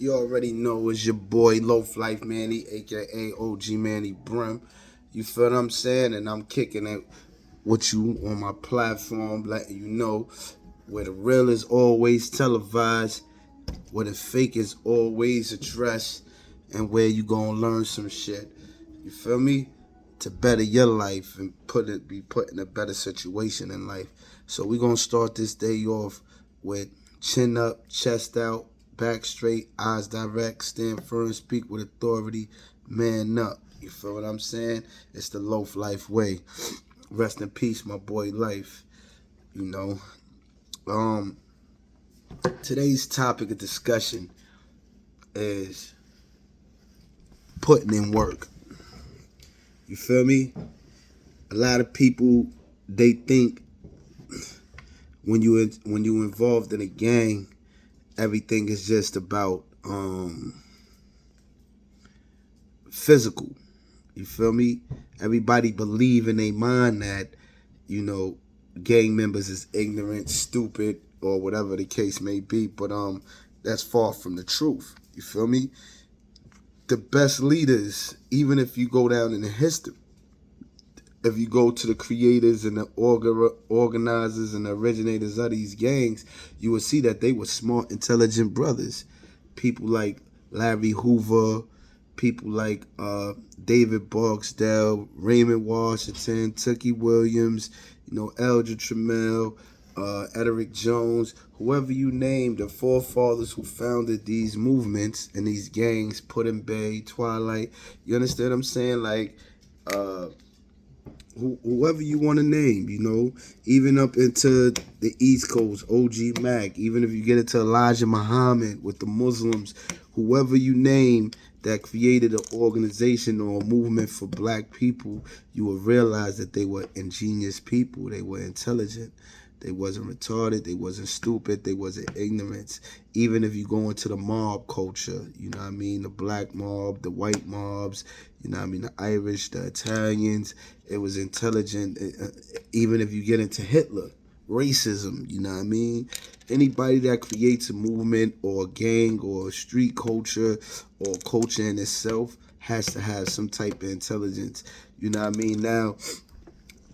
You already know it's your boy Loaf Life Manny, aka OG Manny Brim. You feel what I'm saying? And I'm kicking it with you on my platform, letting you know where the real is always televised, where the fake is always addressed, and where you gonna learn some shit. You feel me? To better your life and be put in a better situation in life. So we gonna start this day off with chin up, chest out, back straight, eyes direct, stand firm, speak with authority, man up. You feel what I'm saying? It's the Loaf Life way. Rest in peace, my boy Lyfe. You know. Um Today's topic of discussion is putting in work. You feel me? A lot of people, they think when you involved in a gang, everything is just about physical. You feel me? Everybody believe in their mind that, you know, gang members is ignorant, stupid, or whatever the case may be. But that's far from the truth. You feel me? The best leaders, even if you go down in the history, if you go to the creators and the organizers and the originators of these gangs, you will see that they were smart, intelligent brothers. People like Larry Hoover, people like David Barksdale, Raymond Washington, Tookie Williams, you know, Eldridge Trammell, Ederick Jones, whoever you name, the forefathers who founded these movements and these gangs, Put in Bay, Twilight. You understand what I'm saying? Like, whoever you want to name, you know, even up into the East Coast, OG Mac, even if you get into Elijah Muhammad with the Muslims, whoever you name that created an organization or a movement for black people, you will realize that they were ingenious people. They were intelligent. They wasn't retarded. They wasn't stupid. They wasn't ignorant. Even if you go into the mob culture, you know what I mean? The black mob, the white mobs, you know what I mean? The Irish, the Italians. It was intelligent. Even if you get into Hitler, racism, you know what I mean? Anybody that creates a movement or a gang or a street culture or culture in itself has to have some type of intelligence. You know what I mean? Now,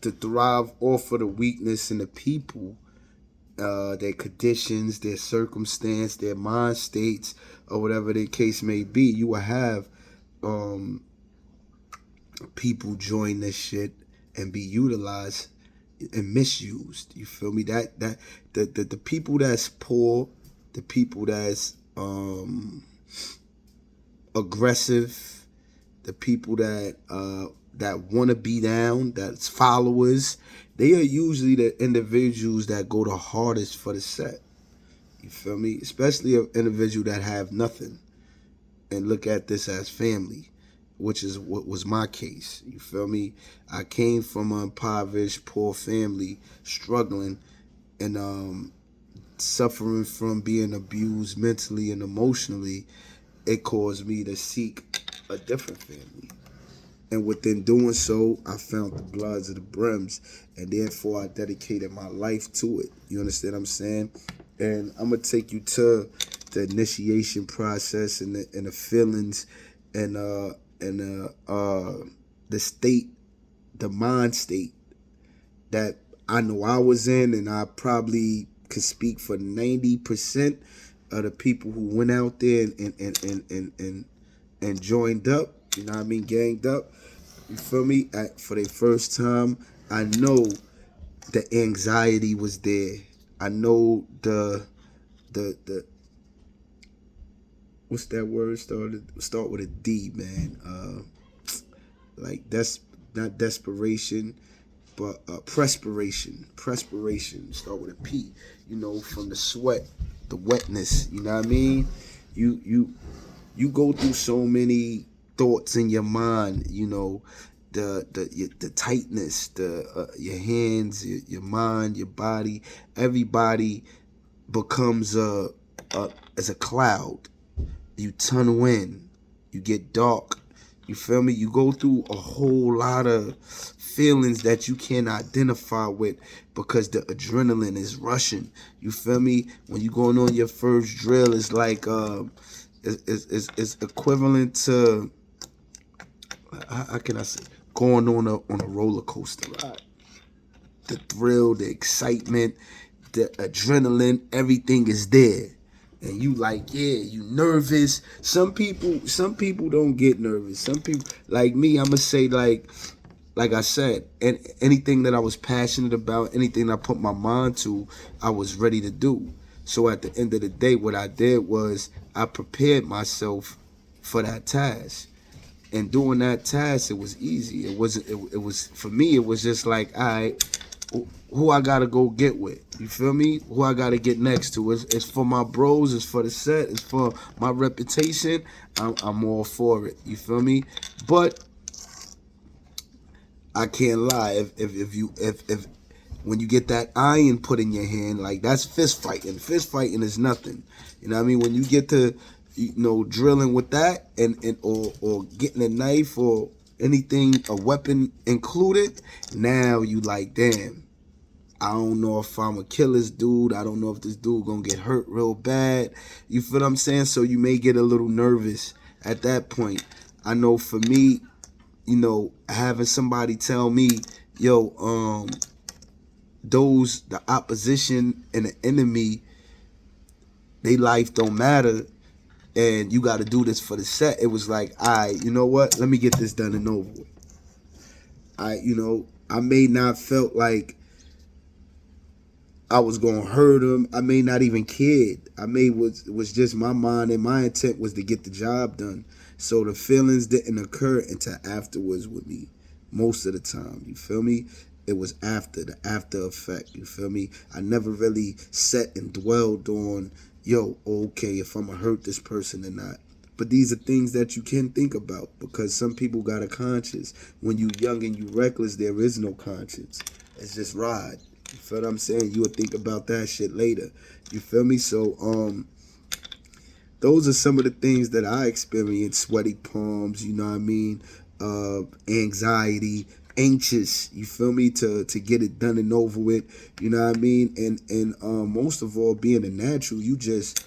to thrive off of the weakness in the people, their conditions, their circumstance, their mind states, or whatever the case may be, you will have people join this shit and be utilized and misused. You feel me? The people that's poor, the people that's aggressive, the people that want to be down, that's followers, they are usually the individuals that go the hardest for the set. You feel me? Especially an individual that have nothing and look at this as family, which is what was my case. You feel me? I came from an impoverished, poor family, struggling and suffering from being abused mentally and emotionally. It caused me to seek a different family. And within doing so, I found the Bloods of the Brims, and therefore I dedicated my life to it. You understand what I'm saying? And I'm gonna take you to the initiation process and the feelings and the state, the mind state that I know I was in, and I probably could speak for 90% of the people who went out there and joined up. You know what I mean? Ganged up. You feel me? For the first time, I know the anxiety was there. I know the what's that word start with a D, man. Like that's not desperation, but perspiration start with a P. You know, from the sweat, the wetness. You know what I mean? You go through so many thoughts in your mind. You know, the tightness, your hands, your mind, your body. Everybody becomes as a cloud. You tunnel in, you get dark. You feel me? You go through a whole lot of feelings that you can't identify with because the adrenaline is rushing. You feel me? When you going on your first drill, it's like is equivalent to, how can I say, going on a roller coaster ride. The thrill, the excitement, the adrenaline, everything is there. And you like, yeah, you nervous. Some people don't get nervous. Some people, like me, I'ma say, like I said, and anything that I was passionate about, anything I put my mind to, I was ready to do. So at the end of the day, what I did was I prepared myself for that task. And doing that task, it was easy. It wasn't. It was for me. It was just like, all right, who I gotta go get with. You feel me? Who I gotta get next to. It's for my bros. It's for the set. It's for my reputation. I'm all for it. You feel me? But I can't lie. If when you get that iron put in your hand, like, that's fist fighting. Fist fighting is nothing. You know what I mean? When you get to, drilling with that, and or getting a knife or anything, a weapon included, now you like, damn, I don't know if I'm gonna kill this dude. I don't know if this dude gonna get hurt real bad. You feel what I'm saying? So you may get a little nervous at that point. I know for me, having somebody tell me, yo, the opposition and the enemy, they life don't matter, and you got to do this for the set. It was like, all right, you know what? Let me get this done and over with. I may not felt like I was gonna hurt him. I may not even cared. I may was just my mind, and my intent was to get the job done. So the feelings didn't occur until afterwards with me, most of the time. You feel me? It was after the after effect. You feel me? I never really sat and dwelled on, yo, okay, if I'm gonna hurt this person or not. But these are things that you can think about, because some people got a conscience. When you young and you reckless, there is no conscience. It's just ride. You feel what I'm saying? You'll think about that shit later. You feel me? So, those are some of the things that I experienced. Sweaty palms, you know what I mean? Anxiety, anxious, you feel me, to get it done and over with, you know what I mean? And most of all, being a natural, you just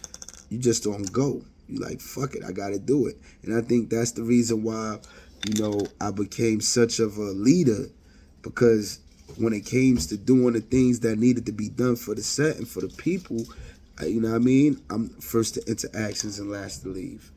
don't go. You like, fuck it, I gotta do it. And I think that's the reason why, I became such of a leader, because when it came to doing the things that needed to be done for the set and for the people, you know what I mean? I'm first to enter actions and last to leave.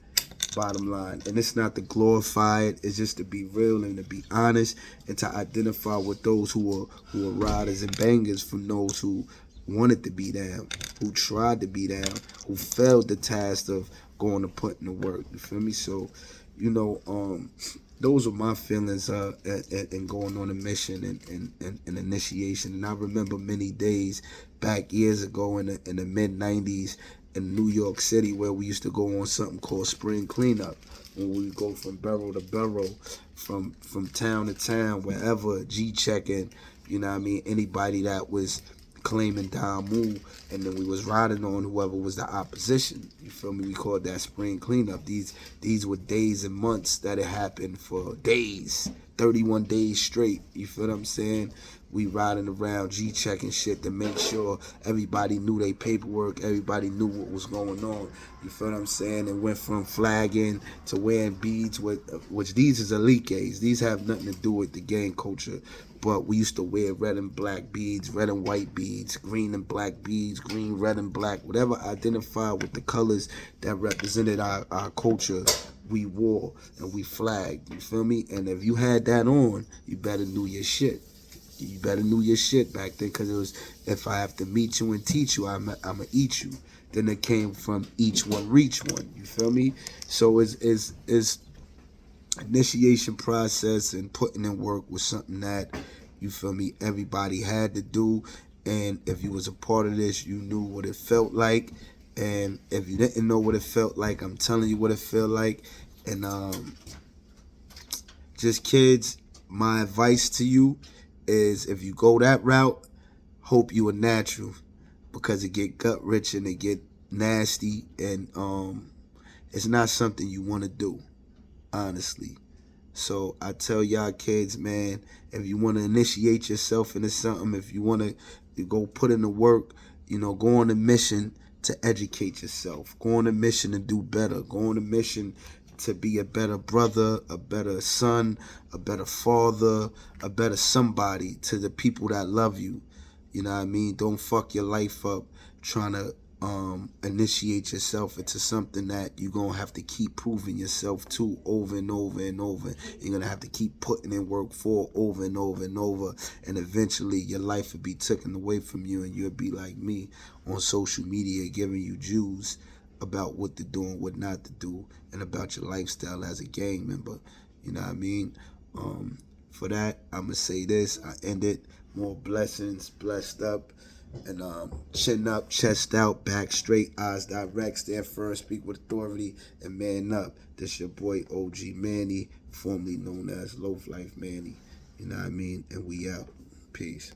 Bottom line. And it's not to glorify it, it's just to be real and to be honest, and to identify with those who are riders and bangers from those who wanted to be down, who tried to be down, who failed the task of going to put in the work. You feel me? So, those are my feelings and going on a mission and initiation. And I remember many days back years ago in the mid 90s in New York City, where we used to go on something called spring cleanup, when we would go from borough to borough, from town to town, wherever, G checking, you know what I mean, anybody that was claiming Damu, and then we was riding on whoever was the opposition. You feel me? We called that spring cleanup. These were days and months that it happened, for days, 31 days straight. You feel what I'm saying? We riding around G-checking shit to make sure everybody knew their paperwork, everybody knew what was going on. You feel what I'm saying? It went from flagging to wearing beads, which these is elite gays. These have nothing to do with the gang culture. But we used to wear red and black beads, red and white beads, green and black beads, green, red, and black, whatever identified with the colors that represented our culture, we wore and we flagged. You feel me? And if you had that on, you better knew your shit. You better knew your shit back then, because it was, if I have to meet you and teach you, I'ma eat you. Then it came from each one, reach one. You feel me? So it's initiation process and putting in work was something that, you feel me, everybody had to do. And if you was a part of this, you knew what it felt like. And if you didn't know what it felt like, I'm telling you what it felt like. And just kids, my advice to you is, if you go that route, hope you a natural, because it get gut rich and it get nasty, and it's not something you want to do, honestly. So I tell y'all kids, man, if you want to initiate yourself into something, if you want to go put in the work, go on a mission, to educate yourself. Go on a mission to do better. Go on a mission to be a better brother, a better son, a better father, a better somebody to the people that love you. You know what I mean? Don't fuck your life up trying to initiate yourself into something that you're going to have to keep proving yourself to over and over and over. You're going to have to keep putting in work for over and over and over. And eventually your life will be taken away from you, and you'll be like me on social media giving you Jews about what to do and what not to do, and about your lifestyle as a gang member. You know what I mean? For that, I'm going to say this. I end it. More blessings, blessed up, and chin up, chest out, back straight, eyes direct, stand firm, speak with authority, and man up. This your boy OG Manny, formerly known as Loaf Life Manny. You know what I mean? And we out. Peace.